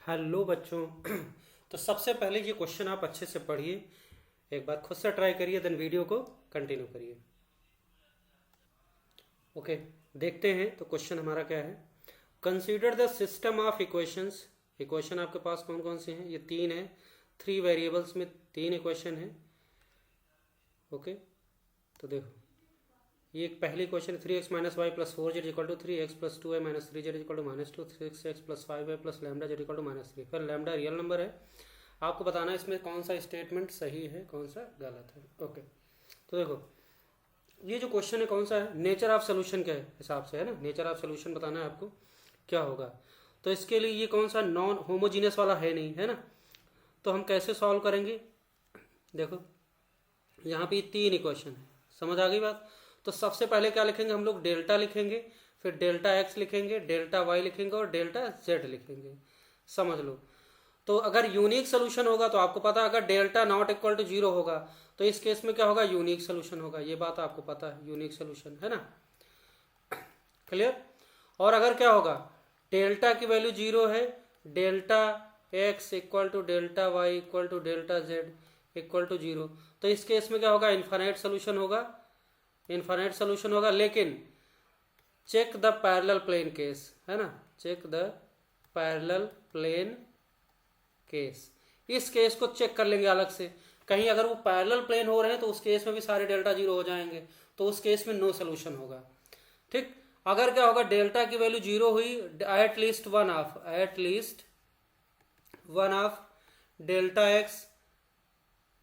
Hello बच्चों। तो सबसे पहले ये क्वेश्चन आप अच्छे से पढ़िए, एक बार खुद से ट्राई करिए, देन वीडियो को कंटिन्यू करिए। ओके, देखते हैं तो क्वेश्चन हमारा क्या है। Consider the system of equations. Equation आपके पास कौन कौन से हैं? ये तीन है, थ्री वेरिएबल्स में तीन इक्वेशन है। ओके, तो देखो, ये एक पहली question, 3x - y + 4z = 3x + 2y - 3z = -2, 6x + 5y + lambda z = -3। फिर लैम्डा रियल नंबर है, आपको बताना है इसमें कौन सा स्टेटमेंट सही है कौन सा गलत है। ओके, तो देखो, ये जो क्वेश्चन है कौन सा है, नेचर ऑफ सोल्यूशन के हिसाब से है ना, नेचर ऑफ सोल्यूशन बताना है आपको क्या होगा। तो इसके लिए ये कौन सा नॉन होमोजीनियस वाला है नहीं, है ना। तो हम कैसे सॉल्व करेंगे, देखो यहाँ पे तीन इक्वेशन है, समझ आ गई बात। तो सबसे पहले क्या लिखेंगे हम लोग, डेल्टा लिखेंगे, फिर डेल्टा एक्स लिखेंगे, डेल्टा वाई लिखेंगे और डेल्टा जेड लिखेंगे, समझ लो। तो अगर यूनिक सोल्यूशन होगा तो आपको पता, अगर delta not equal to zero होगा तो इस केस में क्या होगा, यूनिक सोल्यूशन होगा, ये बात आपको पता है, यूनिक सोल्यूशन है ना, क्लियर। और अगर क्या होगा, डेल्टा की वैल्यू जीरो है, delta X equal to delta Y equal to delta Z equal to zero, तो इस केस में क्या होगा, इन्फाइनाइट सोल्यूशन होगा, इन्फाइनाइट सोल्यूशन होगा। लेकिन check the parallel plane case, है ना, check the parallel plane case, इस केस को चेक कर लेंगे अलग से। कहीं अगर वो पैरेलल प्लेन हो रहे हैं तो उस केस में भी सारे डेल्टा जीरो हो जाएंगे, तो उस केस में नो सोल्यूशन होगा, ठीक। अगर क्या होगा, डेल्टा की वैल्यू जीरो हुई, at least one of delta X,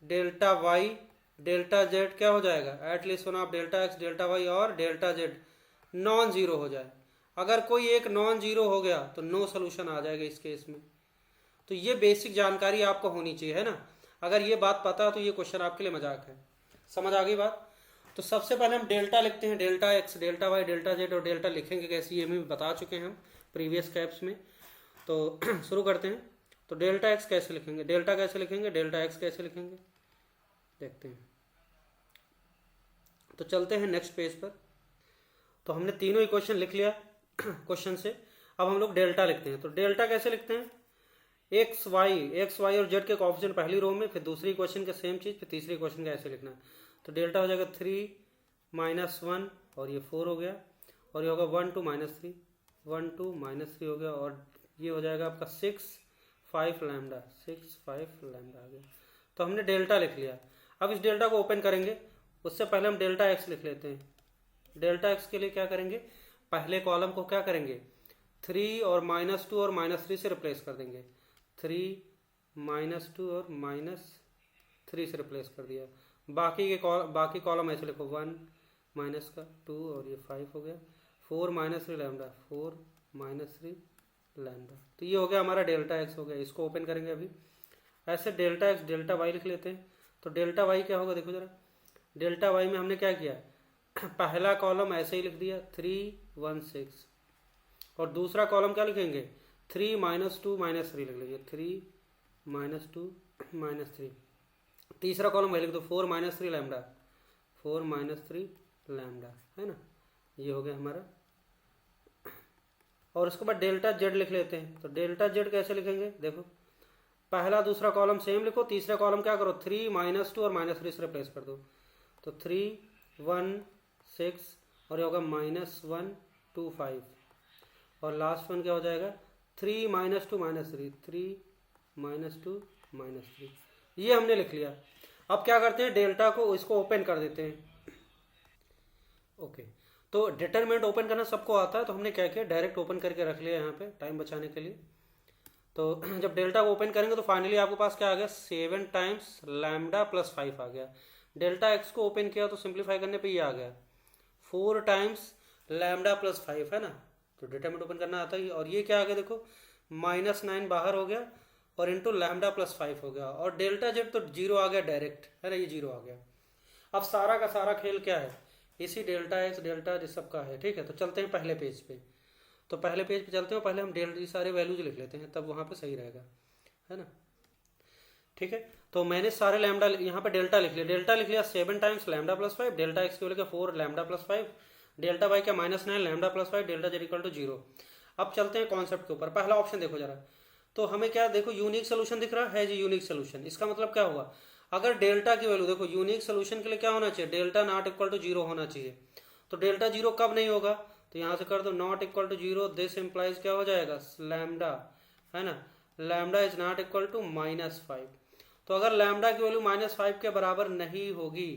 delta Y, delta Z क्या हो जाएगा, at least one of delta X, delta Y और डेल्टा जेड नॉन जीरो हो जाए। अगर कोई एक नॉन जीरो हो गया तो नो सोल्यूशन आ जाएगा इस केस में। तो ये बेसिक जानकारी आपको होनी चाहिए, है ना। अगर ये बात पता है तो ये क्वेश्चन आपके लिए मजाक है, समझ आ गई बात। तो सबसे पहले हम डेल्टा लिखते हैं, delta X, delta Y, delta Z, और डेल्टा लिखेंगे कैसे ये भी बता चुके हैं हम प्रीवियस कैप्स में। तो शुरू करते हैं। तो डेल्टा एक्स कैसे लिखेंगे, डेल्टा कैसे लिखेंगे, डेल्टा एक्स कैसे लिखेंगे, देखते हैं। तो चलते हैं नेक्स्ट पेज पर। तो हमने तीनों इक्वेशन लिख लिया क्वेश्चन से। अब हम लोग डेल्टा लिखते हैं। तो डेल्टा कैसे लिखते हैं, एक्स वाई और जेड के कोएफिशिएंट पहली रो में, फिर दूसरी इक्वेशन का सेम चीज, फिर तीसरी इक्वेशन का ऐसे लिखना है। तो डेल्टा हो जाएगा 3 - 1 और ये 4 हो गया, और ये होगा 1 2 - 3, 1 2 - 3 हो गया, और ये हो जाएगा आपका 6 5 लैम्डा, 6 5 लैम्डा आ गया। तो हमने डेल्टा लिख लिया। अब इस डेल्टा को ओपन करेंगे, उससे पहले हम डेल्टा एक्स लिख लेते हैं। डेल्टा एक्स के लिए क्या करेंगे, पहले कॉलम को क्या करेंगे, 3 और -2 और -3 से रिप्लेस कर देंगे। 3 -2 और -3 से रिप्लेस कर दिया। बाकी कॉलम ऐसे लिखो, 1 माइनस का 2 और ये 5 हो गया, 4 - 3 लैम्डा, 4 - 3 लैम्डा। तो ये हो गया हमारा डेल्टा एक्स हो गया। इसको ओपन करेंगे अभी। ऐसे डेल्टा एक्स डेल्टा वाई लिख लेते हैं। तो डेल्टा वाई क्या होगा, देखो जरा, डेल्टा वाई में हमने क्या किया, पहला कॉलम ऐसे ही लिख दिया 3 1 6, और दूसरा कॉलम क्या लिखेंगे, 3 - 2 - 3 लिख लेंगे, 3 - 2 - 3। तीसरा कॉलम वही लिख दो, 4 - 3 लैम्डा, 4 - 3 लैम्डा, है ना, ये हो गया हमारा। और उसके बाद डेल्टा जेड लिख लेते हैं। तो डेल्टा जेड कैसे लिखेंगे, देखो, पहला दूसरा कॉलम सेम लिखो, तीसरा कॉलम क्या करो, 3 - 2 और -3 से रिप्लेस कर दो। तो 3 1 6 और ये होगा -1 2 5, और लास्ट वन क्या हो जाएगा, 3 - 2 - 3, 3 - 2 - 3। ये हमने लिख लिया। अब क्या करते हैं, डेल्टा को इसको ओपन कर देते हैं। ओके, तो डिटरमिनेंट ओपन करना सबको आता है, तो हमने क्या किया, डायरेक्ट ओपन करके रख लिया यहाँ पे टाइम बचाने के लिए। तो जब डेल्टा को ओपन करेंगे तो फाइनली आपके पास क्या आ गया, 7 टाइम्स लैम्डा + 5 आ गया। डेल्टा एक्स को ओपन किया तो सिंप्लीफाई करने पे ये आ गया 4 टाइम्स लैम्डा + 5, है ना। तो डिटरमिनेंट ओपन करना आता ही। और ये क्या आ गया, देखो, -9 बाहर हो गया और इंटू लैम्डा + 5 हो गया, और डेल्टा जेड तो जीरो आ गया डायरेक्ट, है ना, ये जीरो आ गया। अब सारा का सारा खेल क्या है, इसी डेल्टा एक्स डेल्टा जिस सब का है, ठीक है। तो चलते हैं पहले पेज पे। तो पहले पेज पे चलते हो, पहले हम डेल्टा सारे वैल्यूज लिख लेते हैं, तब वहाँ पे सही रहेगा, है ना, ठीक है। तो मैंने सारे लैम्डा यहाँ पे डेल्टा लिख लिया, डेल्टा लिख लिया 7 टाइम्स लैम्डा + 5, डेल्टा एक्स की वैल्यू 4 लैम्डा + 5, डेल्टा वाई का -9 लैम्डा + 5, डेल्टा जेड = 0। अब चलते हैं कॉन्सेप्ट के ऊपर। पहला ऑप्शन देखो जरा, तो हमें क्या देखो यूनिक सोल्यूशन दिख रहा है जी, यूनिक सोल्यूशन। इसका मतलब क्या होगा, अगर डेल्टा की वैल्यू देखो यूनिक सोल्यूशन के लिए क्या होना चाहिए, delta not equal to zero होना चाहिए। तो डेल्टा जीरो कब नहीं होगा, तो यहाँ से कर दो not equal to zero, this implies क्या हो जाएगा, लैम्डा, है ना, lambda is not equal to -5। तो अगर लैम्डा की वैल्यू -5 के बराबर नहीं होगी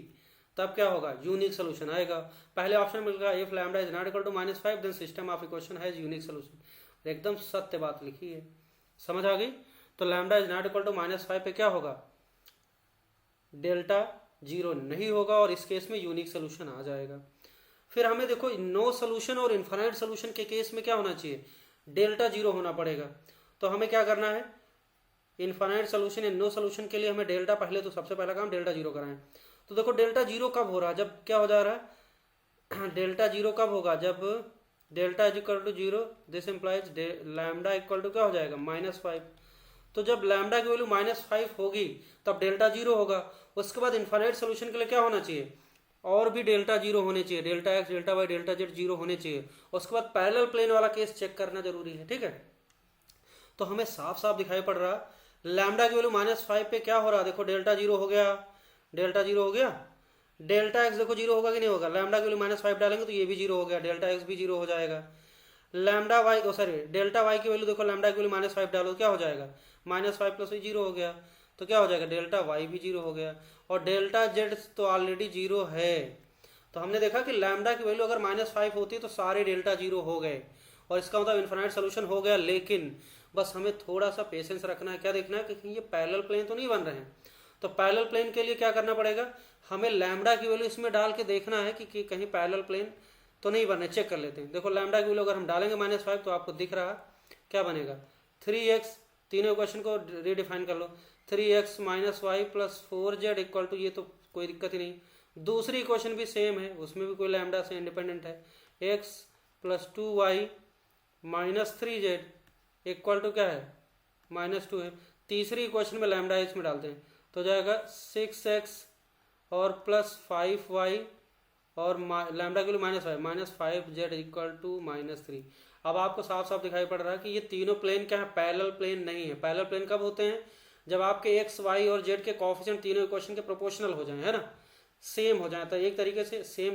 तब क्या होगा, यूनिक सोल्यूशन आएगा। पहले ऑप्शन मिल गया if lambda is not equal to -5 then system of equation has unique solution. एकदम सत्य बात लिखी है, समझ आ गई। तो lambda is not equal to -5 पे क्या होगा, डेल्टा जीरो नहीं होगा और इस केस में यूनिक सोल्यूशन आ जाएगा। फिर हमें देखो नो सोल्यूशन और इन्फाइनाइट सोल्यूशन के केस में क्या होना चाहिए, डेल्टा जीरो होना पड़ेगा। तो हमें क्या करना है, इन्फाइनाइट सोल्यूशन या नो सोल्यूशन के लिए हमें डेल्टा, पहले तो सबसे पहला काम डेल्टा जीरो कराएं। तो देखो डेल्टा जीरो कब हो रहा है, जब क्या हो जा रहा है डेल्टा जीरो कब होगा, जब delta is equal to zero, this implies lambda equal to क्या हो जाएगा, -5। तो जब लैम्डा की वैल्यू -5 होगी तब डेल्टा जीरो होगा। उसके बाद इन्फाइनाइट सोल्यूशन के लिए क्या होना चाहिए, और भी डेल्टा जीरो होने चाहिए, delta X, delta Y, delta Z zero होने चाहिए। उसके बाद पैरेलल प्लेन वाला केस चेक करना जरूरी है, ठीक है। तो हमें साफ साफ दिखाई पड़ रहा लैम्डा की वैल्यू -5 पे क्या हो रहा है, देखो डेल्टा जीरो हो गया, डेल्टा जीरो हो गया। डेल्टा एक्स देखो जीरो होगा कि नहीं होगा, लैम्डा की वैल्यू -5 डालेंगे तो ये भी जीरो हो गया, डेल्टा एक्स भी जीरो हो जाएगा। Lambda Y sorry delta Y की वैल्यू देखो, लैम्डा की वैल्यू -5 डालो क्या हो जाएगा, -5 प्लस जीरो हो गया, तो क्या हो जाएगा, डेल्टा वाई भी जीरो हो गया। और डेल्टा जेड तो ऑलरेडी जीरो है। तो हमने देखा कि लैम्डा की वैल्यू अगर -5 होती तो सारे डेल्टा जीरो हो गए और इसका मतलब इन्फिनाइट सोल्यूशन हो गया। लेकिन बस हमें थोड़ा सा पेशेंस रखना है, क्या देखना है कि ये पैरेलल प्लेन तो नहीं बन रहे हैं। तो पैरेलल प्लेन के लिए क्या करना पड़ेगा, हमें लैम्डा की वैल्यू इसमें डाल के देखना है कि कहीं पैरेलल प्लेन तो नहीं बन रहे, चेक कर लेते हैं। देखो लैम्डा की वैल्यू अगर हम डालेंगे -5 तो आपको दिख रहा क्या बनेगा, 3x, तीनों क्वेश्चन को रीडिफाइन कर लो, 3x - y + 4z equal to, ये तो कोई दिक्कत ही नहीं। दूसरी इक्वेशन भी सेम है, उसमें भी कोई लैम्डा से इंडिपेंडेंट है, x + 2y - 3z equal to क्या है, -2 है। तीसरी इक्वेशन में लैम्डा इसमें डालते हैं तो जाएगा 6x और +5y और लैम्डा के लिए -5 -5z इक्वल टू -3। अब आपको साफ साफ दिखाई पड़ रहा है कि ये तीनों प्लेन क्या है, पैरेलल प्लेन नहीं है। पैरेलल प्लेन कब होते हैं, जब आपके x, y और z के कोएफिशिएंट तीनों इक्वेशन के प्रोपोर्शनल हो जाए, है ना, सेम हो जाए। तो एक तरीके से सेम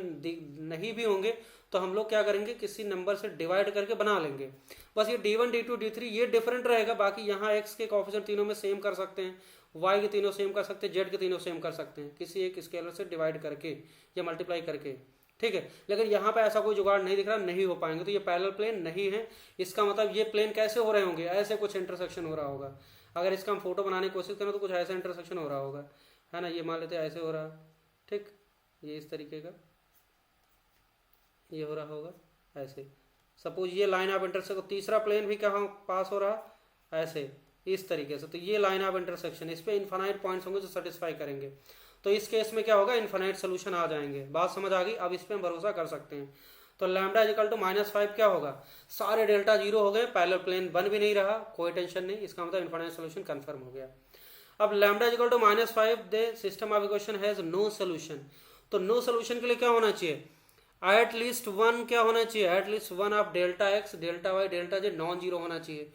नहीं भी होंगे तो हम लोग क्या करेंगे, किसी नंबर से डिवाइड करके बना लेंगे। बस ये d1 d2 d3 ये डिफरेंट रहेगा, बाकी यहाँ x के कोएफिशिएंट तीनों में सेम कर सकते हैं, y के तीनों सेम कर सकते हैं, z के तीनों सेम कर सकते हैं, किसी एक स्केलर से डिवाइड करके या मल्टीप्लाई करके, ठीक है। लेकिन यहाँ पे ऐसा कोई जुगाड़ नहीं दिख रहा, नहीं हो पाएंगे। तो ये पैरेलल प्लेन नहीं है, इसका मतलब ये प्लेन कैसे हो रहे होंगे, ऐसे कुछ इंटरसेक्शन हो रहा होगा। अगर इसका हम फोटो बनाने की कोशिश करें तो कुछ ऐसा इंटरसेक्शन हो रहा होगा, है ना। ये मान लेते ऐसे हो रहा, ठीक, ये इस तरीके का ये हो रहा होगा ऐसे। सपोज ये लाइन ऑफ इंटरसेक्शन, तीसरा प्लेन भी कहाँ पास हो रहा, ऐसे इस तरीके से। तो ये लाइन ऑफ इंटरसेक्शन, इस पे इनफाइनाइट पॉइंट्स होंगे जो सेटिस्फाई करेंगे। तो इस केस में क्या होगा, इनफाइनाइट सोल्यूशन आ जाएंगे। बात समझ आ गई, अब इस पे हम भरोसा कर सकते हैं। तो लैम्डा इक्वल टू -5 क्या होगा, सारे डेल्टा जीरो हो गए, पैरेलल प्लेन बन भी नहीं रहा, कोई टेंशन नहीं, इसका मतलब इनफाइनाइट सोल्यूशन कंफर्म हो गया। अब lambda equal to -5 the system of equation has no solution. तो नो सोल्यूशन के लिए क्या होना चाहिए, एट लीस्ट वन क्या होना चाहिए, at least one of delta X, delta Y, delta Z non zero होना चाहिए।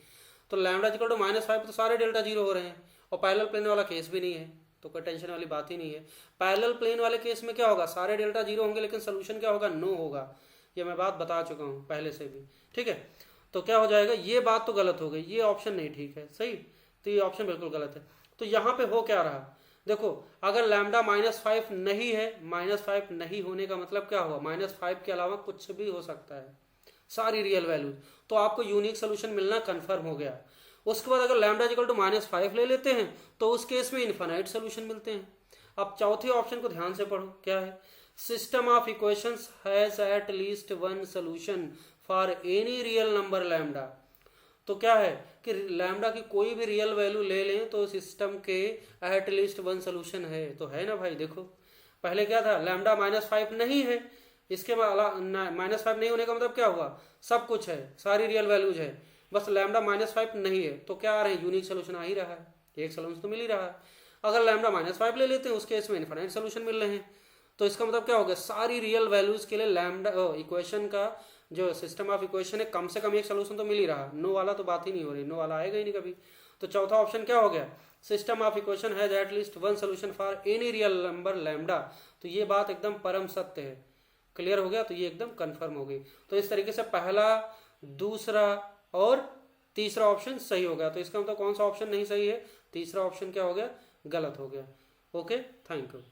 तो लैम्डा इक्वल टू -5 तो सारे डेल्टा जीरो हो रहे हैं और पैरेलल प्लेन वाला केस भी नहीं है, तो कोई टेंशन वाली बात ही नहीं है। पैरेलल प्लेन वाले केस में क्या होगा, सारे डेल्टा जीरो होंगे लेकिन सोल्यूशन क्या होगा, नो होगा। ये मैं बात बता चुका हूँ पहले से भी, ठीक है। तो क्या हो जाएगा, ये बात तो गलत हो गई, ये ऑप्शन नहीं ठीक है, सही। तो ये ऑप्शन बिल्कुल गलत है। तो यहाँ पे हो क्या रहा, देखो अगर लैम्डा -5 नहीं है, -5 नहीं होने का मतलब क्या हुआ, -5 के अलावा कुछ भी हो सकता है, सारी रियल वैल्यूज, तो आपको यूनिक सोल्यूशन मिलना कंफर्म हो गया। उसके बाद अगर लैम्डा इक्वल टू -5 ले लेते हैं तो उस केस में इनफाइनाइट सोल्यूशन मिलते हैं। अब चौथे ऑप्शन को ध्यान से पढ़ो, क्या है, system of equations has eight least one solution for any real number lambda. तो क्या है कि लैम्डा की कोई भी रियल वैल्यू ले लें तो सिस्टम के एट लीस्ट वन सोल्यूशन है, तो है ना भाई। देखो पहले क्या था, लैम्डा -5 नहीं है, इसके -5 नहीं होने का मतलब क्या हुआ, सब कुछ है, सारी रियल वैल्यूज है, बस लैम्डा -5 नहीं है, तो क्या आ रहे हैं, यूनिक सोल्यूशन आ ही रहा है, एक सोल्यूशन तो मिल ही रहा है। अगर लैम्डा -5 ले लेते हैं उस केस में इनफाइनाइट सोल्यूशन मिल रहे हैं, तो इसका मतलब क्या हो गया, सारी रियल वैल्यूज के लिए लैम्डा इक्वेशन का जो सिस्टम ऑफ इक्वेशन है कम से कम एक सोल्यूशन तो मिल ही रहा, नो वाला तो बात ही नहीं हो रही, नो वाला आएगा ही नहीं कभी। तो चौथा ऑप्शन क्या हो गया, system of equation has eight least one solution for any real number lambda. तो ये बात एकदम परम सत्य है, क्लियर हो गया, तो ये एकदम कंफर्म हो गई। तो इस तरीके से पहला, दूसरा और तीसरा ऑप्शन सही हो गया। तो इसका मतलब कौन सा ऑप्शन नहीं सही है, तीसरा ऑप्शन क्या हो गया, गलत हो गया। Okay, thank you.